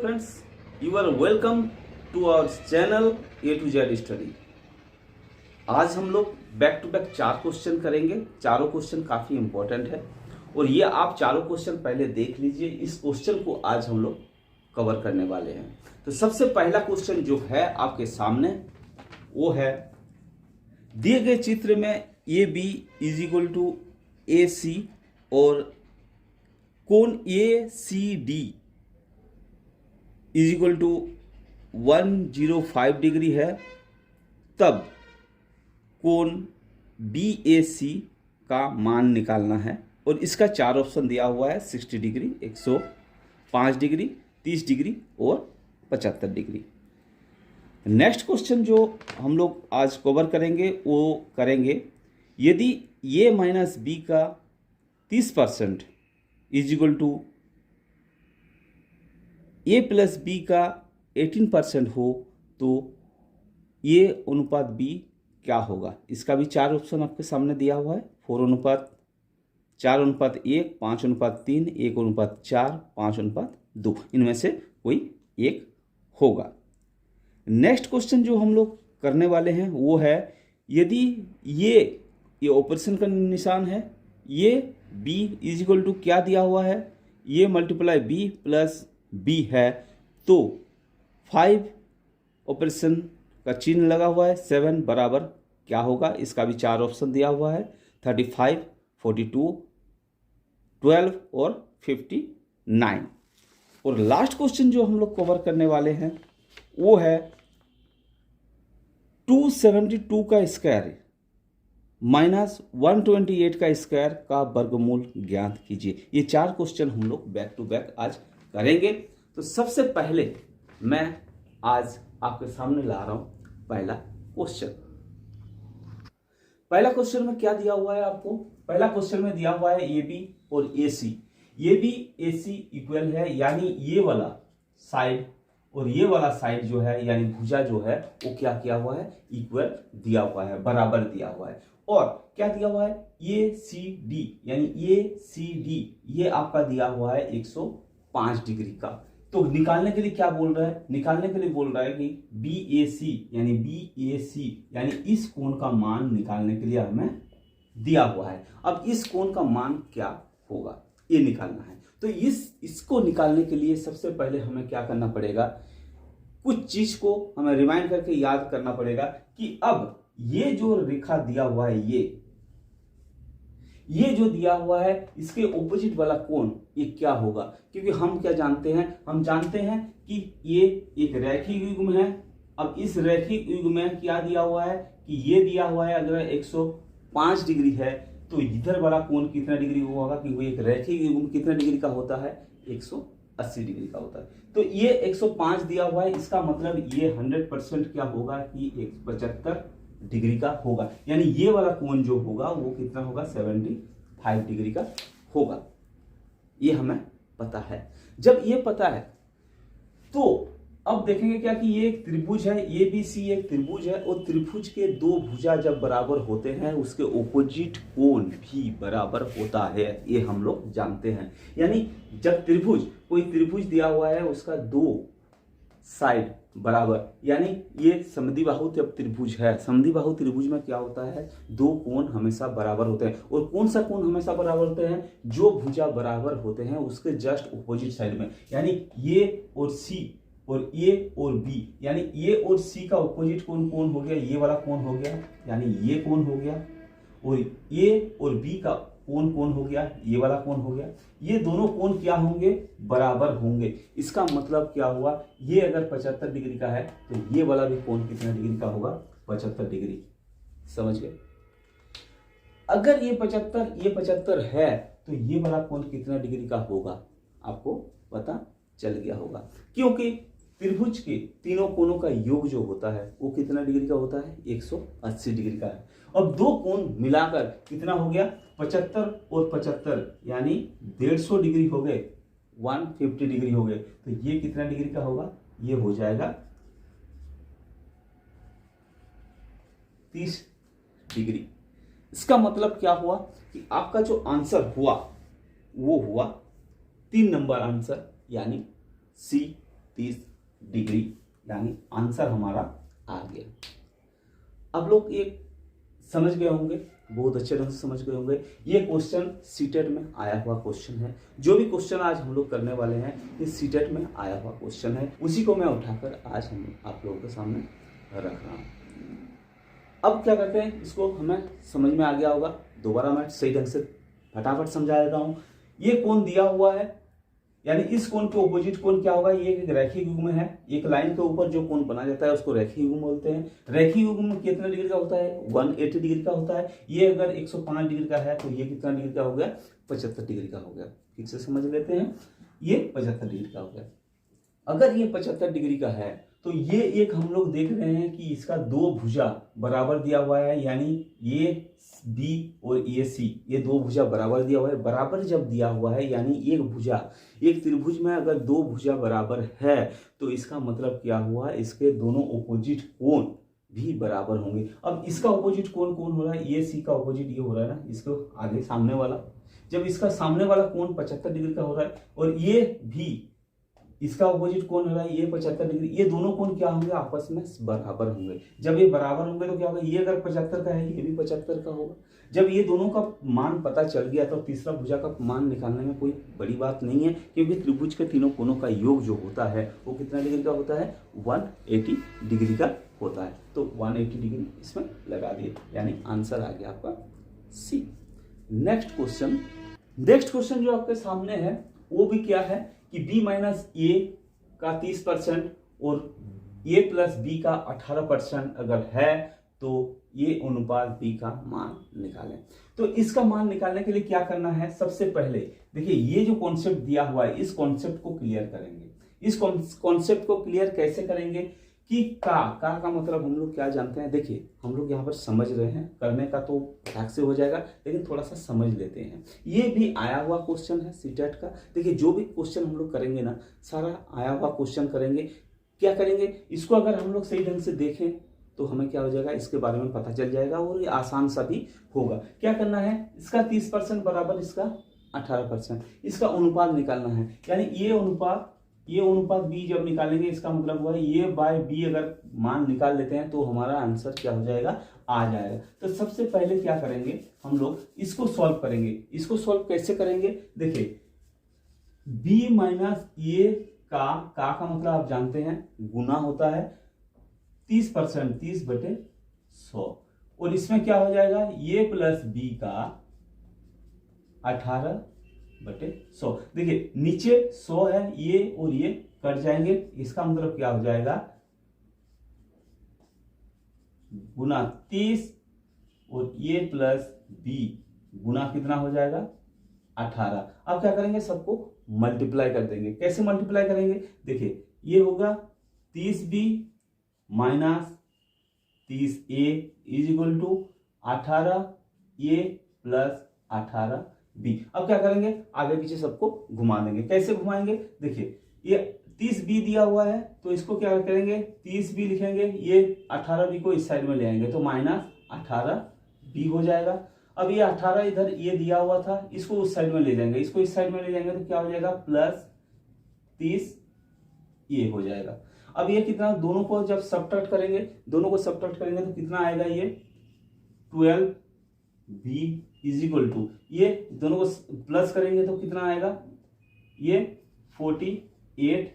friends, you are welcome to our channel A to Z study. आज हम लोग back to back 4 question करेंगे। चारों क्वेश्चन काफ़ी इंपॉर्टेंट है और ये आप चारों क्वेश्चन पहले देख लीजिए। इस क्वेश्चन को आज हम लोग कवर करने वाले हैं। तो सबसे पहला क्वेश्चन जो है आपके सामने वो है, दिए गए चित्र में A B is equal to A C और कोण A C D is equal to 105 degree है, तब कोण बी ए सी का मान निकालना है। और इसका 4 ऑप्शन दिया हुआ है, 60 डिग्री, 105 डिग्री, 30 डिग्री और 75 डिग्री। नेक्स्ट क्वेश्चन जो हम लोग आज कवर करेंगे वो करेंगे, यदि ए माइनस बी का 30% is equal to A plus B का 18% हो तो ए अनुपात बी क्या होगा। इसका भी 4 ऑप्शन आपके सामने दिया हुआ है, 4:4:1, 5:3, 1:4, 5:2, इनमें से कोई एक होगा। नेक्स्ट क्वेश्चन जो हम लोग करने वाले हैं वो है, यदि ये ऑपरेशन का निशान है, ये बी इज इक्वल टू क्या दिया हुआ है, ये मल्टीप्लाई बी प्लस बी है, तो 5 ऑपरेशन का चिन्ह लगा हुआ है, 7 बराबर क्या होगा। इसका भी 4 ऑप्शन दिया हुआ है, 35, 42, 12 और 59। और लास्ट क्वेश्चन जो हम लोग कवर करने वाले हैं वो है 272 का स्क्वायर माइनस 128 का स्क्वायर का वर्गमूल ज्ञात कीजिए। ये 4 क्वेश्चन हम लोग बैक टू बैक आज करेंगे। तो सबसे पहले मैं आज आपके सामने ला रहा हूं पहला क्वेश्चन। पहला क्वेश्चन में क्या दिया हुआ है आपको, पहला क्वेश्चन में दिया हुआ है ए बी और ए सी। A B A C equal है, यानी ये वाला साइड और ये वाला साइड जो है, यानी भुजा जो है वो क्या किया हुआ है, इक्वल दिया हुआ है, बराबर दिया हुआ है। और क्या दिया हुआ है, ए सी डी, यानी ए सी डी ये आपका दिया हुआ है 105 डिग्री का। तो निकालने के लिए क्या बोल रहा है, निकालने के लिए बोल रहा है कि बी ए सी यानी इस कोण का मान निकालने के लिए हमें दिया हुआ है। अब इस कोण का मान क्या होगा ये निकालना है। तो इसको निकालने के लिए सबसे पहले हमें क्या करना पड़ेगा, कुछ चीज को हमें रिमाइंड करके याद करना पड़ेगा कि अब ये जो रेखा दिया हुआ है, ये जो दिया हुआ है, इसके ऑपोजिट वाला कोण ये क्या होगा। क्योंकि हम क्या जानते हैं, हम जानते हैं कि ये एक रैखिक युग्म है। अब इस रैखिक युग्म में क्या दिया हुआ है कि ये दिया हुआ है, अगर 105 डिग्री है तो इधर वाला कोण कितना डिग्री होगा, कि वो एक रैखिक युग्म कितना डिग्री का होता है, 180 डिग्री का होता है। तो ये 105 दिया हुआ है, इसका मतलब ये 100% क्या होगा कि 75 डिग्री का होगा। यानी ये वाला कोण जो होगा वो कितना होगा, 75 डिग्री का होगा। ये हमें पता है। जब ये पता है तो अब देखेंगे क्या कि ये एक त्रिभुज है, ए बी सी एक त्रिभुज है, और त्रिभुज के 2 भुजा जब बराबर होते हैं उसके ऑपोजिट कोण भी बराबर होता है, ये हम लोग जानते हैं। यानी जब कोई त्रिभुज दिया हुआ है उसका 2 साइड बराबर, यानी ये समद्विबाहु त्रिभुज है। समद्विबाहु त्रिभुज में क्या होता है, 2 कोण हमेशा बराबर होते हैं। और कौन सा कोण हमेशा बराबर होते हैं, जो भुजा बराबर होते हैं उसके जस्ट ऑपोजिट साइड में। यानी ए और सी और ए और बी, यानी ए और सी का ऑपोजिट कोण कौन हो गया, ये वाला कोण हो गया, यानी ये कोण हो गया। और ए और बी का कोण कौन हो गया, ये वाला कोण हो गया। ये दोनों कोण क्या होंगे, बराबर होंगे। इसका मतलब क्या हुआ, ये अगर 75 डिग्री का है तो ये वाला भी कोण कितना डिग्री का होगा, 75 डिग्री। समझ गए। अगर ये 75 है तो ये वाला कोण कितना डिग्री का होगा, आपको पता चल गया होगा। क्योंकि त्रिभुज के तीनों कोणों का योग जो होता है वो कितना डिग्री का होता है, 180 डिग्री का है। अब 2 कोण मिलाकर कितना हो गया, 75 और 75, यानी 150 डिग्री हो गए, 150 डिग्री हो गए। तो ये कितना डिग्री का होगा, ये हो जाएगा 30 डिग्री। इसका मतलब क्या हुआ कि आपका जो आंसर हुआ वो हुआ 3 नंबर आंसर, यानी सी 30 डिग्री, यानी आंसर हमारा आ गया। अब लोग ये समझ गए होंगे, बहुत अच्छे ढंग से समझ गए होंगे। ये क्वेश्चन सीटेट में आया हुआ क्वेश्चन है। जो भी क्वेश्चन आज हम लोग करने वाले हैं ये सीटेट में आया हुआ क्वेश्चन है, उसी को मैं उठाकर आज हम आप लोगों के सामने रख रहा हूँ। अब क्या करते हैं, इसको हमें समझ में आ गया होगा, दोबारा मैं सही ढंग से फटाफट समझा देता हूँ। ये कोण दिया हुआ है, यानी इस कोण के ऑपोजिट कोण क्या होगा, ये एक रैखिक युग्म है। एक लाइन के ऊपर जो कोण बना जाता है उसको रैखिक युग्म बोलते हैं। रैखिक युग्म कितने डिग्री का होता है, 180 डिग्री का होता है। ये अगर 105 डिग्री का है तो ये कितना डिग्री का हो गया, 75 डिग्री का हो गया। ठीक से समझ लेते हैं, ये 75 डिग्री का हो गया। अगर ये 75 डिग्री का है तो ये एक हम लोग देख रहे हैं कि इसका दो भुजा बराबर दिया हुआ है, यानी ये बी और ये सी, ये दो भुजा बराबर दिया हुआ है। बराबर जब दिया हुआ है यानी एक भुजा, एक त्रिभुज में अगर दो भुजा बराबर है तो इसका मतलब क्या हुआ, इसके दोनों ऑपोजिट कोण भी बराबर होंगे। अब इसका ऑपोजिट कोण कौन हो रहा है, ये सी का ऑपोजिट ये हो रहा है ना, इसको आगे सामने वाला। जब इसका सामने वाला कोण 75 डिग्री का हो रहा है और ये भी इसका ऑपोजिट कोण हो रहा है ये 75 डिग्री, ये दोनों कोण क्या होंगे, आपस में बराबर होंगे। जब ये बराबर होंगे तो क्या होगा, ये अगर 75 का है ये भी 75 का होगा। जब ये दोनों का मान पता चल गया तो तीसरा भुजा का मान निकालने में कोई बड़ी बात नहीं है, क्योंकि त्रिभुज के तीनों कोणों का योग जो होता है वो कितना डिग्री का होता है, 180 डिग्री का होता है। तो 180 डिग्री इसमें लगा दिए, यानी आंसर आ गया आपका सी। नेक्स्ट क्वेश्चन जो आपके सामने है वो भी क्या है कि b माइनस ए का 30% और a प्लस बी का 18% अगर है तो ये अनुपात b का मान निकालें। तो इसका मान निकालने के लिए क्या करना है, सबसे पहले देखिए ये जो कॉन्सेप्ट दिया हुआ है इस कॉन्सेप्ट को क्लियर करेंगे। इस कॉन्सेप्ट को क्लियर कैसे करेंगे कि का मतलब हम लोग क्या जानते हैं। देखिए हम लोग यहाँ पर समझ रहे हैं, करने का तो ढंग से हो जाएगा लेकिन थोड़ा सा समझ लेते हैं। ये भी आया हुआ क्वेश्चन है सीटेट का। देखिए जो भी क्वेश्चन हम लोग करेंगे ना, सारा आया हुआ क्वेश्चन करेंगे। क्या करेंगे, इसको अगर हम लोग सही ढंग से देखें तो हमें क्या हो जाएगा, इसके बारे में पता चल जाएगा और ये आसान सा भी होगा। क्या करना है, इसका 30% बराबर इसका 18%, इसका अनुपात निकालना है। यानी ये अनुपात b जब निकालेंगे इसका मतलब हुआ ये बाय b अगर मान निकाल लेते हैं तो हमारा आंसर क्या हो जाएगा, आ जाएगा। तो सबसे पहले क्या करेंगे, हम लोग इसको सॉल्व करेंगे। इसको सॉल्व कैसे करेंगे, देखिए b माइनस ए का मतलब आप जानते हैं गुना होता है 30%, 30/100, और इसमें क्या हो जाएगा, ये प्लस b का 18/100। देखिए नीचे 100 है, ये और ये कट जाएंगे, इसका मतलब क्या हो जाएगा, गुना 30 और ये प्लस b गुना कितना हो जाएगा 18। अब क्या करेंगे, सबको मल्टीप्लाई कर देंगे। कैसे मल्टीप्लाई करेंगे, देखिए ये होगा 30b minus 30a is equal to 18a plus 18b। अब क्या करेंगे, आगे पीछे सबको घुमा देंगे। कैसे घुमाएंगे, देखिए ये 30b दिया हुआ है तो इसको क्या करेंगे, 30b लिखेंगे, ये 18b को इस साइड में ले आएंगे तो माइनस 18b हो जाएगा। अब ये 18 इधर ये दिया हुआ था, इसको उस साइड में ले जाएंगे, इसको इस साइड में ले जाएंगे तो क्या हो जाएगा, प्लस 30 ये हो जाएगा। अब ये कितना, दोनों को जब सब्ट्रैक्ट करेंगे, तो कितना आएगा, ये 12b इज इक्वल टू, ये दोनों को प्लस करेंगे तो कितना आएगा, ये 48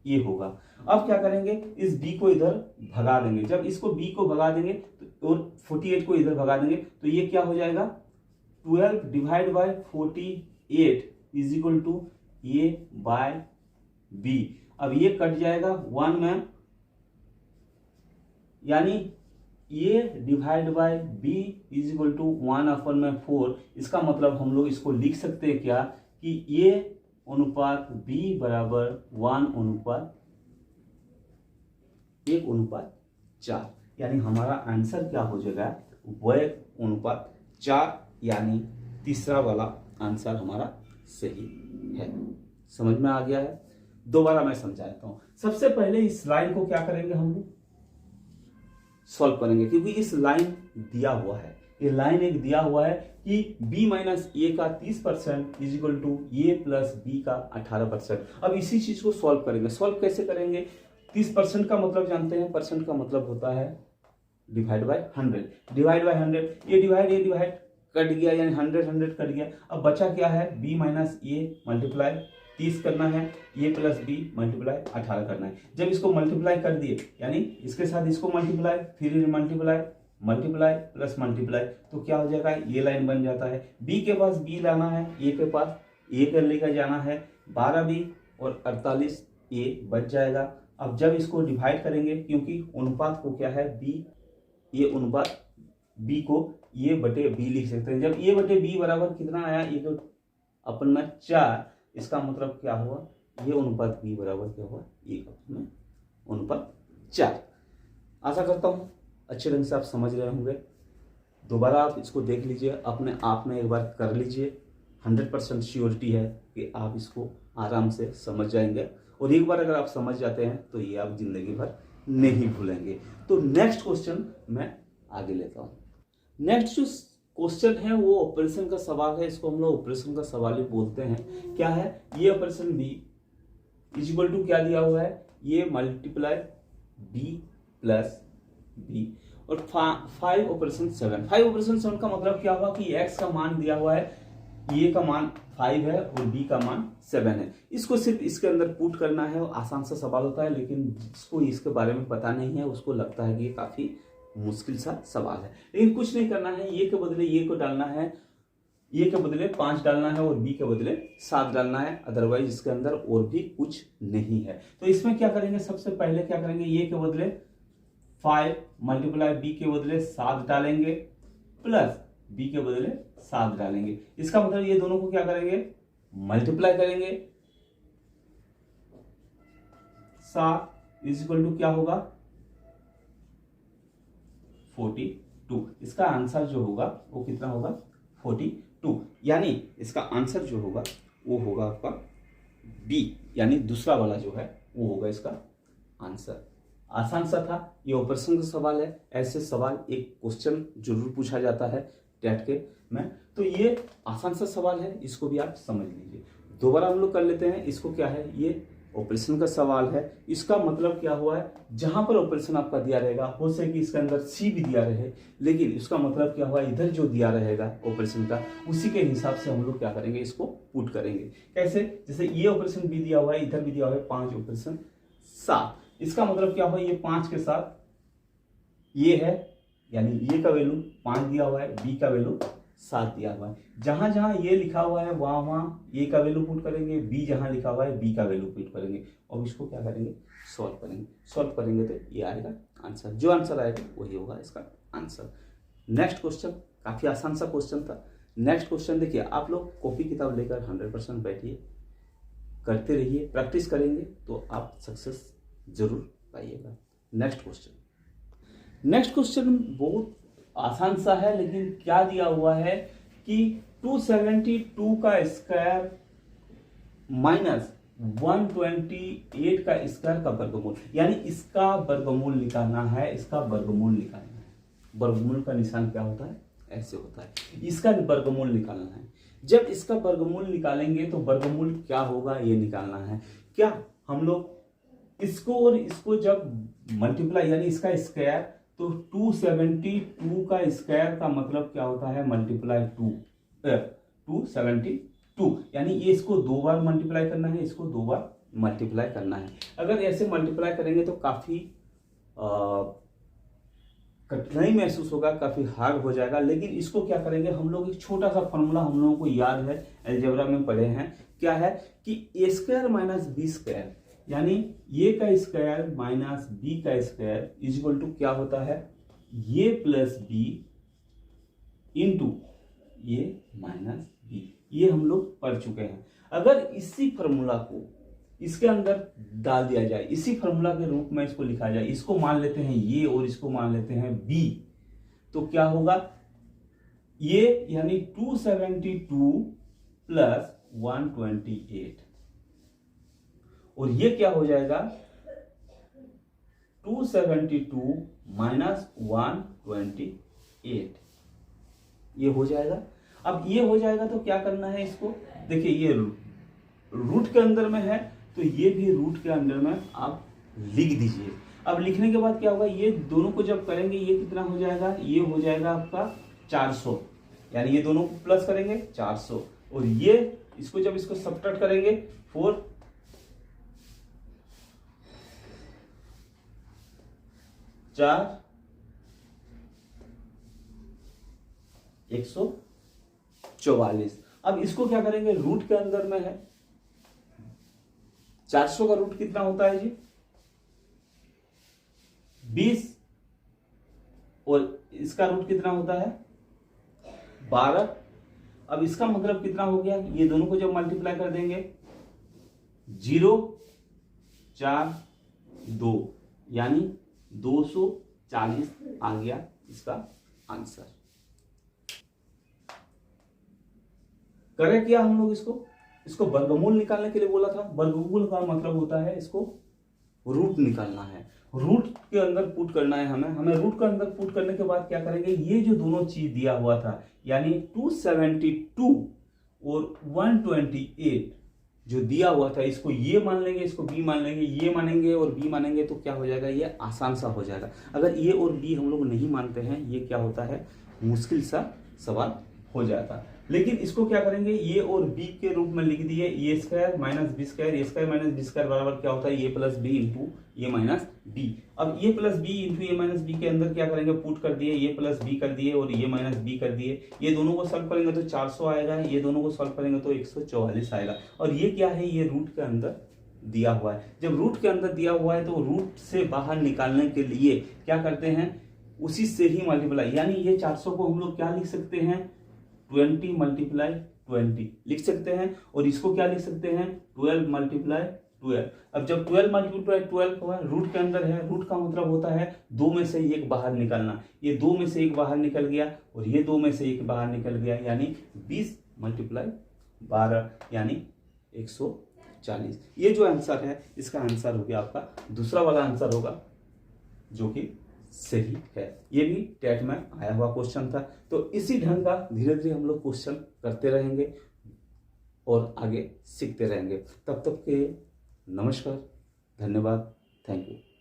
ये होगा। अब क्या करेंगे, इस b को इधर भगा देंगे। जब इसको b को भगा देंगे और 48 को इधर भगा देंगे तो ये क्या हो जाएगा, 12 divide by 48 is equal to a by b। अब ये कट जाएगा 1 में, यानी a divide by b is equal to 1/4। इसका मतलब हम लोग इसको लिख सकते हैं क्या, कि a अनुपात b बराबर 1/4, यानी हमारा आंसर क्या हो जाएगा, 1/4, यानी तीसरा वाला आंसर हमारा सही है। समझ में आ गया है, दोबारा मैं समझाता हूं। सबसे पहले इस लाइन को क्या करेंगे, हम लोग सॉल्व करेंगे, क्योंकि इस लाइन दिया हुआ है, ये लाइन एक दिया हुआ है कि b माइनस ए का 30% is equal to A plus B का 18%। अब इसी चीज को सॉल्व करेंगे। सॉल्व कैसे करेंगे? 30% का मतलब जानते हैं, परसेंट का मतलब होता है डिवाइड बाय 100। डिवाइड बाय 100, ये डिवाइड कट गया, यानी 100 कट गया। अब बचा क्या है? b माइनस ए मल्टीप्लाई 30 करना है, a प्लस बी मल्टीप्लाई 18 करना है। जब इसको मल्टीप्लाई कर दिए, यानी इसके साथ इसको मल्टीप्लाई, फिर मल्टीप्लाई प्लस मल्टीप्लाई, तो क्या हो जाएगा? ये लाइन बन जाता है। b के पास b लाना है, a के पास a कर लेकर जाना है। 12b और 48a बच जाएगा। अब जब इसको डिवाइड करेंगे, क्योंकि अनुपात को क्या है, b, ये अनुपात b को a बटे b लिख सकते हैं। जब a बटे b बराबर कितना आया? ये तो अपन में 4, इसका मतलब क्या हुआ? ये अनुपात b बराबर क्या हुआ? ये अपने अनुपात 4। आशा करता हूँ अच्छे ढंग से आप समझ रहे होंगे। दोबारा आप इसको देख लीजिए, अपने आप में एक बार कर लीजिए। 100% श्योरिटी है कि आप इसको आराम से समझ जाएंगे, और एक बार अगर आप समझ जाते हैं तो ये आप जिंदगी भर नहीं भूलेंगे। तो नेक्स्ट क्वेश्चन मैं आगे लेता हूँ। नेक्स्ट जो क्वेश्चन है वो ऑपरेशन का सवाल है। इसको हम लोग ऑपरेशन का सवाल ही बोलते हैं। क्या है? ये operation B is equal to क्या दिया हुआ है? ये मल्टीप्लाई बी प्लस बी और 5 ऑपरेशन 7। 5 ऑपरेशन 7 का मतलब क्या हुआ कि x का मान दिया हुआ है, ए का मान 5 है और b का मान 7 है। इसको सिर्फ इसके अंदर पुट करना है। आसान सा सवाल होता है, लेकिन जिसको इसके बारे में पता नहीं है उसको लगता है कि ये काफी मुश्किल सा सवाल है। लेकिन कुछ नहीं करना है, ये के बदले ये को डालना है, ये के बदले 5 डालना है और बी के बदले 7 डालना है। अदरवाइज इसके अंदर और भी कुछ नहीं है। तो इसमें क्या करेंगे? सबसे पहले क्या करेंगे? ये के बदले 5 मल्टीप्लाई बी के बदले 7 डालेंगे, प्लस बी के बदले 7 डालेंगे। इसका मतलब ये दोनों को क्या करेंगे? मल्टीप्लाई करेंगे। 7 इज इक्वल टू क्या होगा? 42। इसका आंसर जो होगा वो कितना होगा? 42। यानी इसका आंसर जो होगा वो होगा आपका बी, यानी दूसरा वाला जो है वो होगा इसका आंसर। आसान सा था, ये ऑपरेशन का सवाल है। ऐसे सवाल एक क्वेश्चन जरूर पूछा जाता है टेट के में, तो ये आसान सा सवाल है, इसको भी आप समझ लीजिए। दोबारा हम लोग कर लेते हैं। इसको क्या है? ये ऑपरेशन का सवाल है। इसका मतलब क्या हुआ है? जहां पर ऑपरेशन आपका दिया रहेगा, हो सके कि इसके अंदर सी भी दिया रहे, लेकिन इसका मतलब क्या हुआ? इधर जो दिया रहेगा ऑपरेशन का, उसी के हिसाब से हम लोग क्या करेंगे? इसको पुट करेंगे। कैसे? जैसे ये ऑपरेशन भी दिया हुआ है, इधर भी दिया हुआ है 5 ऑपरेशन 7। इसका मतलब क्या हुआ? ये 5 के साथ ये है, यानी ये का वैल्यू 5 दिया हुआ है, बी का वैल्यू 7 दिया हुआ है। जहां जहां ये लिखा हुआ है वहां ए का वैल्यू पुट करेंगे, बी जहां लिखा हुआ है बी का वैल्यू पुट करेंगे, और इसको क्या करेंगे? सॉल्व करेंगे। सॉल्व करेंगे तो ये आएगा आंसर। जो आंसर आएगा वही होगा इसका आंसर। नेक्स्ट क्वेश्चन काफी आसान सा क्वेश्चन था। नेक्स्ट क्वेश्चन देखिए, आप लोग कॉपी किताब लेकर 100% बैठिए, करते रहिए, प्रैक्टिस करेंगे तो आप सक्सेस जरूर पाइएगा। नेक्स्ट क्वेश्चन बहुत आसान सा है, लेकिन क्या दिया हुआ है कि 272 का स्क्वायर माइनस 128 का स्क्वायर का वर्गमूल, यानी इसका वर्गमूल निकालना है। इसका वर्गमूल निकालना है। वर्गमूल का निशान क्या होता है? ऐसे होता है। इसका वर्गमूल निकालना है। जब इसका वर्गमूल निकालेंगे तो वर्गमूल क्या होगा ये निकालना है। क्या हम लोग इसको और इसको जब मल्टीप्लाई, यानी इसका स्क्वायर, तो 272 का स्क्वायर का मतलब क्या होता है? मल्टीप्लाई 272, यानी ये इसको 2 बार मल्टीप्लाई करना है, इसको 2 बार मल्टीप्लाई करना है। अगर ऐसे मल्टीप्लाई करेंगे तो काफी कठिनाई महसूस होगा, काफी हार्ड हो जाएगा। लेकिन इसको क्या करेंगे हम लोग? एक छोटा सा फॉर्मूला हम लोगों को याद है, अलजेब्रा में पढ़े हैं। क्या है कि ए स्क्वायर माइनस बी स्क्वायर, यानी ये का स्क्वायर माइनस बी का स्क्वायर इज इक्वल टू क्या होता है? ये प्लस बी इंटू ये माइनस बी। ये हम लोग पढ़ चुके हैं। अगर इसी फॉर्मूला को इसके अंदर डाल दिया जाए, इसी फॉर्मूला के रूप में इसको लिखा जाए, इसको मान लेते हैं ये और इसको मान लेते हैं बी, तो क्या होगा? ये यानी 272 प्लस 128, और ये क्या हो जाएगा? 272 माइनस 128। ये हो जाएगा। अब ये हो जाएगा तो क्या करना है इसको, देखिए ये रूट के अंदर में है तो ये भी रूट के अंदर में आप लिख दीजिए। अब लिखने के बाद क्या होगा, ये दोनों को जब करेंगे ये कितना हो जाएगा, ये हो जाएगा आपका 400, यानी ये दोनों को प्लस करेंगे 400, और ये इसको जब इसको सब्ट्रैक्ट करेंगे 4 4 144। अब इसको क्या करेंगे, रूट के अंदर में है 400 का रूट कितना होता है जी 20, और इसका रूट कितना होता है 12। अब इसका मतलब कितना हो गया, ये दोनों को जब मल्टीप्लाई कर देंगे 0 4 2, यानी 240 आ गया इसका आंसर। करें क्या हम लोग इसको वर्गमूल निकालने के लिए बोला था। वर्गमूल का मतलब होता है इसको रूट निकालना है, रूट के अंदर पुट करना है हमें रूट के अंदर पुट करने के बाद क्या करेंगे, ये जो दोनों चीज दिया हुआ था यानी 272 और 128 जो दिया हुआ था, इसको ये मान लेंगे, इसको बी मान लेंगे, ये मानेंगे और बी मानेंगे तो क्या हो जाएगा, ये आसान सा हो जाएगा। अगर ए और बी हम लोग नहीं मानते हैं, ये क्या होता है मुश्किल सा सवाल हो जाता। लेकिन इसको क्या करेंगे, ए और बी के रूप में लिख दिए, ए स्क्वायर माइनस बी स्क्वायर, ए स्क्वायर माइनस बी स्क्वायर बराबर क्या होता है ए प्लस बी इंटू ए माइनस बी। अब ए प्लस बी इंटू ए माइनस बी के अंदर क्या करेंगे, पुट कर दिए, ए प्लस बी कर दिए और ए माइनस बी कर दिए। ये दोनों को सॉल्व करेंगे तो 400 आएगा, ये दोनों को सॉल्व करेंगे तो 144 आएगा। और ये क्या है, ये रूट के अंदर दिया हुआ है। जब रूट के अंदर दिया हुआ है तो रूट से बाहर निकालने के लिए क्या करते हैं, उसी से ही मल्टीप्लाई, यानी ये 400 को हम लोग क्या लिख सकते हैं 20 मल्टीप्लाई 20 लिख सकते हैं, और इसको क्या लिख सकते हैं 12 मल्टीप्लाई 12। अब जब 12 मल्टीप्लाई 12 हुआ, रूट के अंदर है, रूट का मतलब होता है दो में से एक बाहर निकालना। ये दो में से एक बाहर निकल गया और ये दो में से एक बाहर निकल गया, यानी 20 मल्टीप्लाई 12 यानी 140। ये जो आंसर है इसका आंसर हो गया आपका दूसरा वाला आंसर होगा, जो कि सही है। ये भी टेट में आया हुआ क्वेश्चन था। तो इसी ढंग का धीरे धीरे हम लोग क्वेश्चन करते रहेंगे और आगे सीखते रहेंगे। तब तक के नमस्कार, धन्यवाद, थैंक यू।